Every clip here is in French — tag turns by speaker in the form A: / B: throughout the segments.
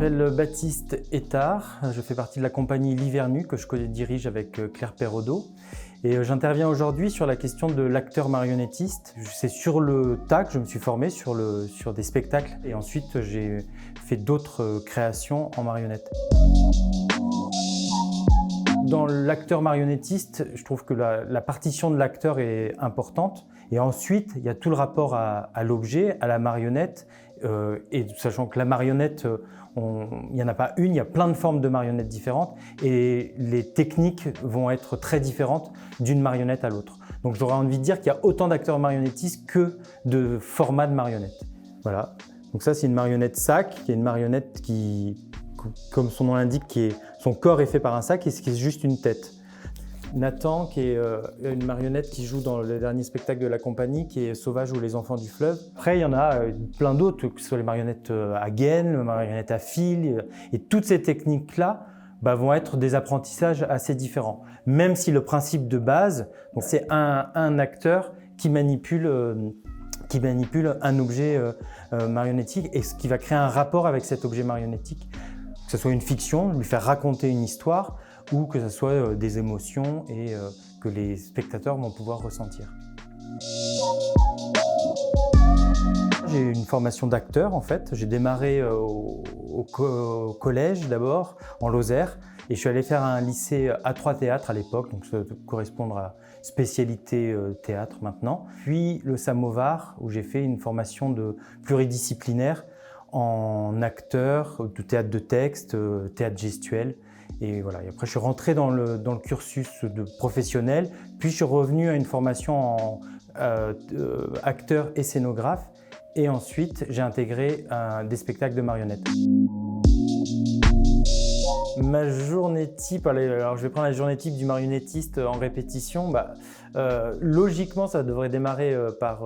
A: m'appelle Baptiste Ettard, je fais partie de la compagnie Livernu que je dirige avec Claire Perraudot. Et j'interviens aujourd'hui sur la question de l'acteur marionnettiste. C'est sur le tas que je me suis formé, sur des spectacles. Et ensuite, j'ai fait d'autres créations en marionnette. Dans l'acteur marionnettiste, je trouve que la partition de l'acteur est importante. Et ensuite, il y a tout le rapport à l'objet, à la marionnette. Et sachant que la marionnette, il n'y en a pas une, il y a plein de formes de marionnettes différentes. Et les techniques vont être très différentes d'une marionnette à l'autre. Donc j'aurais envie de dire qu'il y a autant d'acteurs marionnettistes que de formats de marionnettes. Voilà. Donc ça, c'est une marionnette sac, qui est une marionnette qui, comme son nom l'indique, son corps est fait par un sac et qui est juste une tête. Nathan, qui est une marionnette qui joue dans le dernier spectacle de la compagnie, qui est Sauvage ou les enfants du fleuve. Après, il y en a plein d'autres, que ce soit les marionnettes à gaine, les marionnettes à fil. Et toutes ces techniques-là vont être des apprentissages assez différents. Même si le principe de base, c'est un acteur qui manipule un objet marionnettique et ce qui va créer un rapport avec cet objet marionnettique. Que ce soit une fiction, lui faire raconter une histoire, ou que ce soit des émotions et que les spectateurs vont pouvoir ressentir. J'ai une formation d'acteur en fait. J'ai démarré au collège d'abord, en Lozère, et je suis allé faire un lycée A3 Théâtre à l'époque, donc ça doit correspondre à spécialité théâtre maintenant. Puis le Samovar, où j'ai fait une formation pluridisciplinaire en acteur, de théâtre de texte, théâtre gestuel. Et voilà. Et après, je suis rentré dans le cursus professionnel, puis je suis revenu à une formation en acteur et scénographe. Et ensuite, j'ai intégré des spectacles de marionnettes. Ma journée type, alors je vais prendre la journée type du marionnettiste en répétition. Logiquement, ça devrait démarrer par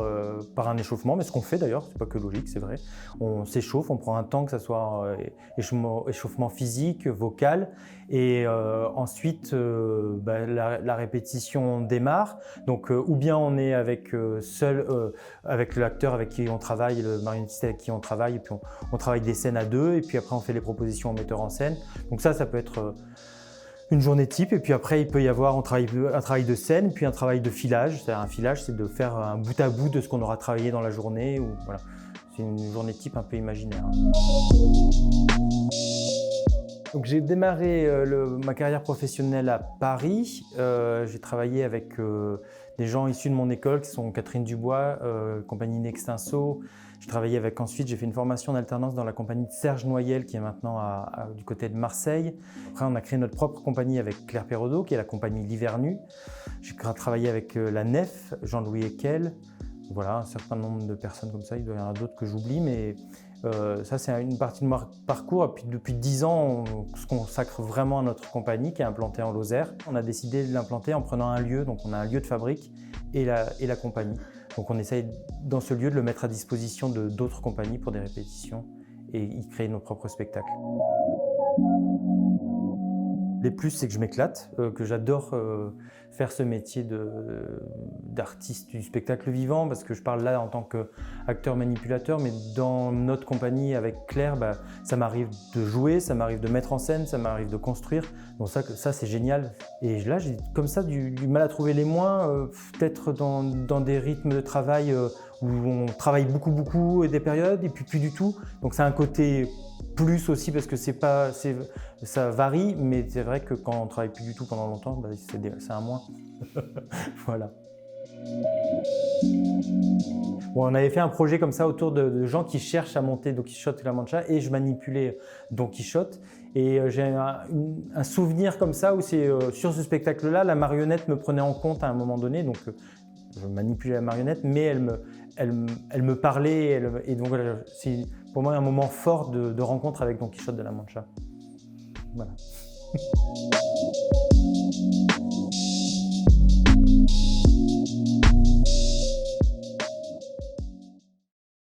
A: un échauffement, mais ce qu'on fait d'ailleurs, c'est pas que logique, c'est vrai. On s'échauffe, on prend un temps, que ce soit échauffement physique, vocal, et ensuite la répétition démarre. Donc ou bien on est avec avec l'acteur avec qui on travaille, le marionnettiste avec qui on travaille, et puis on travaille des scènes à deux, et puis après on fait les propositions au metteur en scène. Donc ça peut être une journée type, et puis après il peut y avoir un travail de scène, puis un travail de filage. C'est-à-dire un filage, c'est de faire un bout à bout de ce qu'on aura travaillé dans la journée. Voilà. C'est une journée type un peu imaginaire. Donc j'ai démarré ma carrière professionnelle à Paris. J'ai travaillé avec des gens issus de mon école qui sont Catherine Dubois, compagnie Nextinso. Ensuite, j'ai fait une formation d'alternance dans la compagnie de Serge Noyel, qui est maintenant du côté de Marseille. Après, on a créé notre propre compagnie avec Claire Perraudot, qui est la compagnie Livernu. J'ai travaillé avec la Nef, Jean-Louis Ekel. Voilà, un certain nombre de personnes comme ça. Il doit y en avoir d'autres que j'oublie, mais ça, c'est une partie de mon parcours. Et puis, depuis 10 ans, on se consacre vraiment à notre compagnie qui est implantée en Lozère. On a décidé de l'implanter en prenant un lieu. Donc, on a un lieu de fabrique et la compagnie. Donc, on essaye dans ce lieu de le mettre à disposition d'autres compagnies pour des répétitions et y créer nos propres spectacles. Les plus, c'est que je m'éclate, que j'adore faire ce métier d'artiste du spectacle vivant, parce que je parle là en tant qu'acteur manipulateur, mais dans notre compagnie avec Claire, ça m'arrive de jouer, ça m'arrive de mettre en scène, ça m'arrive de construire. Donc ça c'est génial. Et là, j'ai comme ça du mal à trouver les moyens, peut-être dans des rythmes de travail où on travaille beaucoup et des périodes, et puis plus du tout. Donc c'est un côté plus aussi parce que ça varie, mais c'est vrai que quand on ne travaille plus du tout pendant longtemps, c'est un moins. Voilà. Bon, on avait fait un projet comme ça autour de gens qui cherchent à monter Don Quichotte et la Mancha, et je manipulais Don Quichotte. Et j'ai un souvenir comme ça où c'est sur ce spectacle-là, la marionnette me prenait en compte à un moment donné. Donc je manipulais la marionnette, mais elle me parlait. Et donc voilà, c'est pour moi un moment fort de rencontre avec Don Quichotte de la Mancha. Voilà.